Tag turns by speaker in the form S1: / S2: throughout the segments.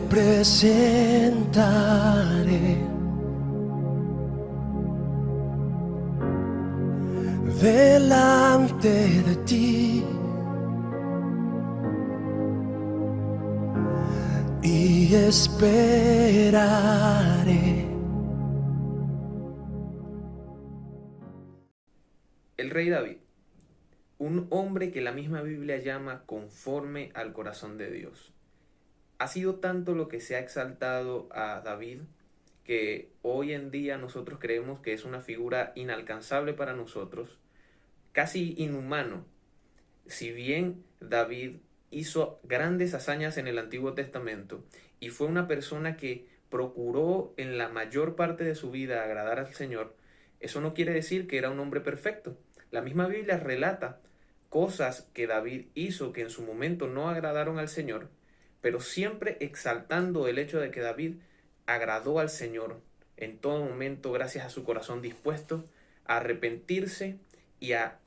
S1: presentaré delante de ti y esperaré.
S2: El rey David, un hombre que la misma Biblia llama conforme al corazón de Dios. Ha sido tanto lo que se ha exaltado a David que hoy en día nosotros creemos que es una figura inalcanzable para nosotros, casi inhumano. Si bien David hizo grandes hazañas en el Antiguo Testamento y fue una persona que procuró en la mayor parte de su vida agradar al Señor, eso no quiere decir que era un hombre perfecto. La misma Biblia relata cosas que David hizo que en su momento no agradaron al Señor, pero siempre exaltando el hecho de que David agradó al Señor en todo momento gracias a su corazón dispuesto a arrepentirse y a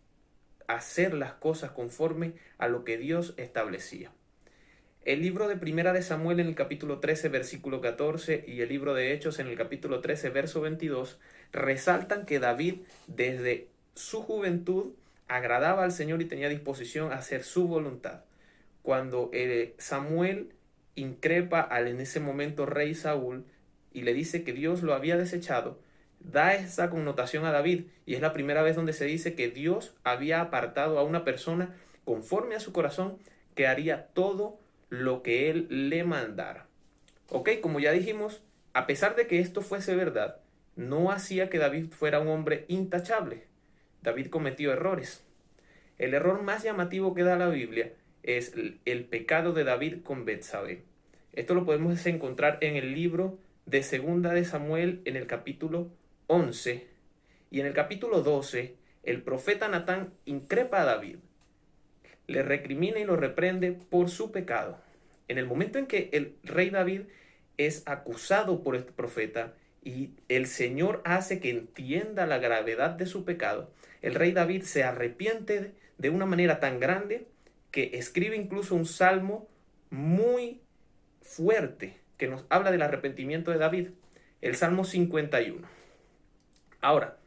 S2: hacer las cosas conforme a lo que Dios establecía. El libro de Primera de Samuel en el capítulo 13, versículo 14 y el libro de Hechos en el capítulo 13, verso 22 resaltan que David desde su juventud agradaba al Señor y tenía disposición a hacer su voluntad. Cuando Samuel increpa al en ese momento rey Saúl y le dice que Dios lo había desechado, da esa connotación a David y es la primera vez donde se dice que Dios había apartado a una persona conforme a su corazón que haría todo lo que él le mandara. Ok, como ya dijimos, a pesar de que esto fuese verdad, no hacía que David fuera un hombre intachable. David cometió errores. El error más llamativo que da la Biblia es el pecado de David con Betsabé. Esto lo podemos encontrar en el libro de Segunda de Samuel en el capítulo 11 y en el capítulo 12 el profeta Natán increpa a David, le recrimina y lo reprende por su pecado. En el momento en que el rey David es acusado por este profeta y el Señor hace que entienda la gravedad de su pecado, el rey David se arrepiente de una manera tan grande que escribe incluso un salmo muy fuerte que nos habla del arrepentimiento de David, el Salmo 51. Ahora,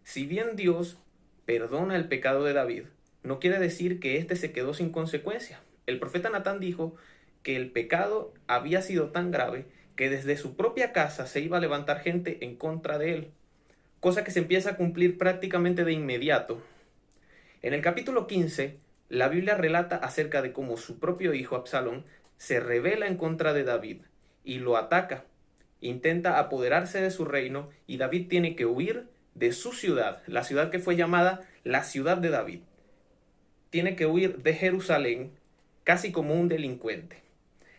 S2: si bien Dios perdona el pecado de David, no quiere decir que éste se quedó sin consecuencia. El profeta Natán dijo que el pecado había sido tan grave que desde su propia casa se iba a levantar gente en contra de él, cosa que se empieza a cumplir prácticamente de inmediato. En el capítulo 15, la Biblia relata acerca de cómo su propio hijo Absalón se rebela en contra de David y lo ataca. Intenta apoderarse de su reino y David tiene que huir de su ciudad, la ciudad que fue llamada la ciudad de David. Tiene que huir de Jerusalén casi como un delincuente.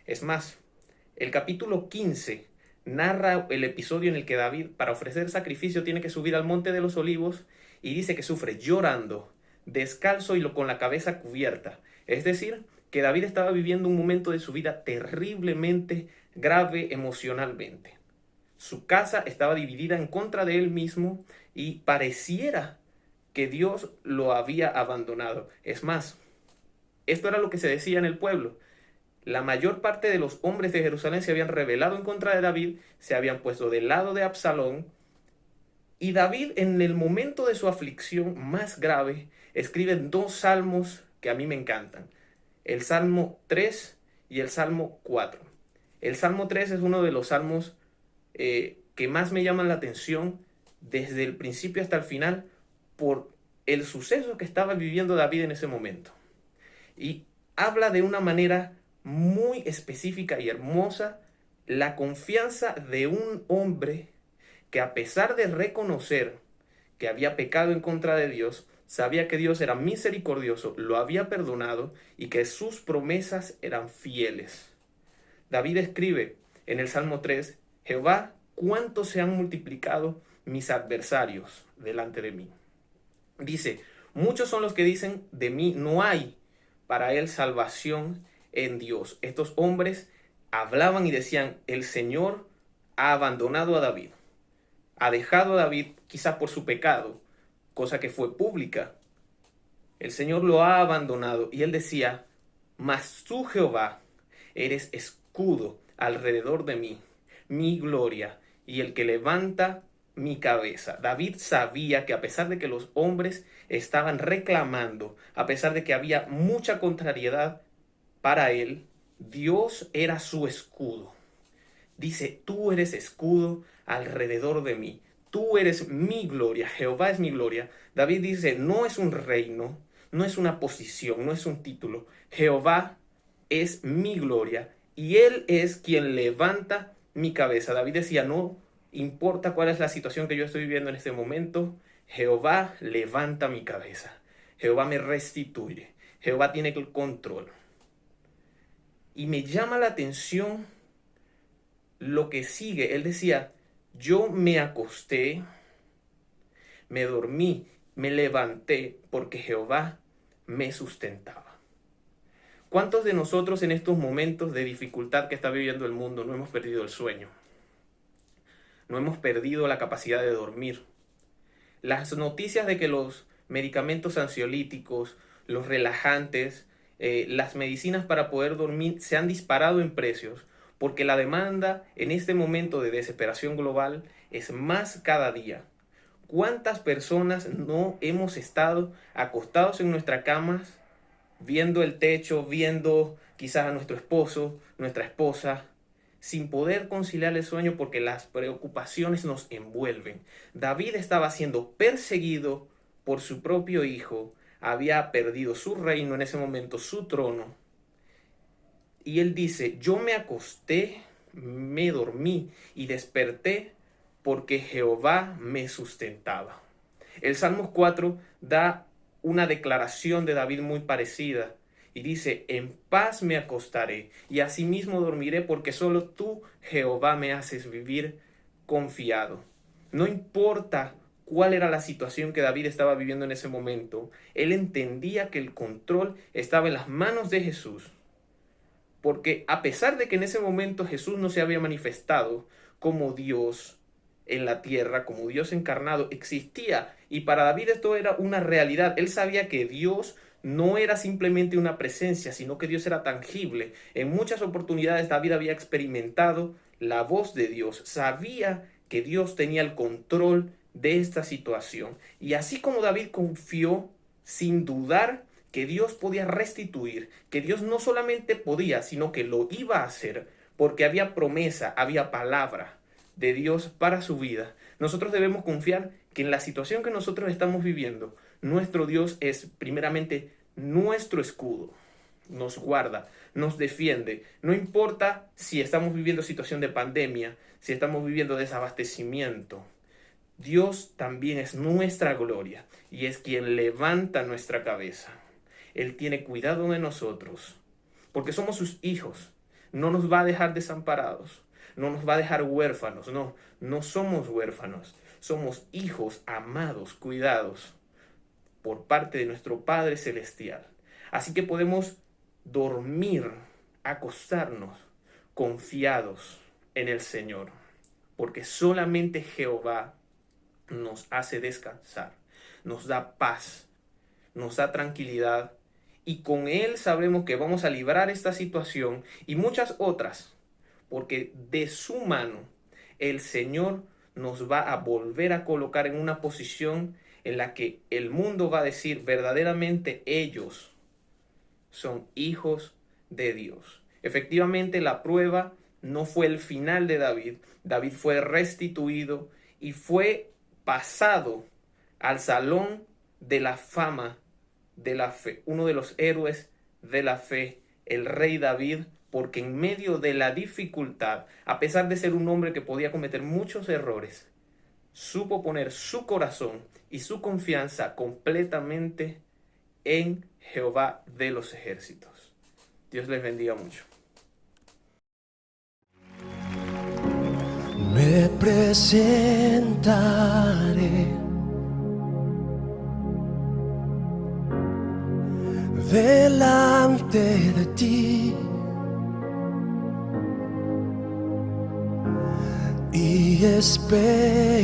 S2: Es más, el capítulo 15 narra el episodio en el que David, para ofrecer sacrificio, tiene que subir al monte de los olivos y dice que sufre llorando, descalzo y con la cabeza cubierta. Es decir, que David estaba viviendo un momento de su vida terriblemente grave emocionalmente. Su casa estaba dividida en contra de él mismo y pareciera que Dios lo había abandonado. Es más, esto era lo que se decía en el pueblo. La mayor parte de los hombres de Jerusalén se habían rebelado en contra de David, se habían puesto del lado de Absalón, y David en el momento de su aflicción más grave escribe dos salmos que a mí me encantan, el Salmo 3 y el Salmo 4. El Salmo 3 es uno de los salmos que más me llaman la atención desde el principio hasta el final por el suceso que estaba viviendo David en ese momento. Y habla de una manera muy específica y hermosa la confianza de un hombre que, a pesar de reconocer que había pecado en contra de Dios, sabía que Dios era misericordioso, lo había perdonado y que sus promesas eran fieles. David escribe en el Salmo 3, Jehová, cuánto se han multiplicado mis adversarios delante de mí. Dice, muchos son los que dicen, de mí no hay para él salvación en Dios. Estos hombres hablaban y decían, el Señor ha abandonado a David, ha dejado a David quizás por su pecado, cosa que fue pública. El Señor lo ha abandonado y él decía, mas tú Jehová eres escudo alrededor de mí mi gloria y el que levanta mi cabeza. David sabía que a pesar de que los hombres estaban reclamando, a pesar de que había mucha contrariedad para él, Dios era su escudo. Dice, tú eres escudo alrededor de mí. Tú eres mi gloria. Jehová es mi gloria. David dice, no es un reino, no es una posición, no es un título. Jehová es mi gloria y Él es quien levanta mi cabeza. David decía, no importa cuál es la situación que yo estoy viviendo en este momento, Jehová levanta mi cabeza. Jehová me restituye. Jehová tiene el control. Y me llama la atención lo que sigue. Él decía, yo me acosté, me dormí, me levanté porque Jehová me sustentaba. ¿Cuántos de nosotros en estos momentos de dificultad que está viviendo el mundo no hemos perdido el sueño? No hemos perdido la capacidad de dormir. Las noticias de que los medicamentos ansiolíticos, los relajantes, las medicinas para poder dormir se han disparado en precios porque la demanda en este momento de desesperación global es más cada día. ¿Cuántas personas no hemos estado acostados en nuestras camas, viendo el techo, viendo quizás a nuestro esposo, nuestra esposa, sin poder conciliar el sueño porque las preocupaciones nos envuelven? David estaba siendo perseguido por su propio hijo, había perdido su reino en ese momento, su trono. Y él dice, yo me acosté, me dormí y desperté porque Jehová me sustentaba. El Salmos 4 da una declaración de David muy parecida y dice, en paz me acostaré y asimismo dormiré porque solo tú, Jehová, me haces vivir confiado. No importa cuál era la situación que David estaba viviendo en ese momento, él entendía que el control estaba en las manos de Jesús. Porque a pesar de que en ese momento Jesús no se había manifestado como Dios en la tierra, como Dios encarnado, existía. Y para David esto era una realidad. Él sabía que Dios no era simplemente una presencia, sino que Dios era tangible. En muchas oportunidades David había experimentado la voz de Dios. Sabía que Dios tenía el control de esta situación. Y así como David confió sin dudar que Dios podía restituir, que Dios no solamente podía, sino que lo iba a hacer, porque había promesa, había palabra de Dios para su vida. Nosotros debemos confiar que en la situación que nosotros estamos viviendo, nuestro Dios es primeramente nuestro escudo. Nos guarda, nos defiende. No importa si estamos viviendo situación de pandemia, si estamos viviendo desabastecimiento. Dios también es nuestra gloria y es quien levanta nuestra cabeza. Él tiene cuidado de nosotros, porque somos sus hijos. No nos va a dejar desamparados, no nos va a dejar huérfanos. No somos huérfanos, somos hijos amados, cuidados por parte de nuestro Padre Celestial. Así que podemos dormir, acostarnos confiados en el Señor, porque solamente Jehová nos hace descansar, nos da paz, nos da tranquilidad. Y con Él sabremos que vamos a librar esta situación y muchas otras, porque de su mano el Señor nos va a volver a colocar en una posición en la que el mundo va a decir verdaderamente ellos son hijos de Dios. Efectivamente, la prueba no fue el final de David. David fue restituido y fue pasado al salón de la fama de la fe, uno de los héroes de la fe, el rey David, porque en medio de la dificultad, a pesar de ser un hombre que podía cometer muchos errores, supo poner su corazón y su confianza completamente en Jehová de los ejércitos. Dios les bendiga mucho.
S1: Me presentaré delante de ti y esperaré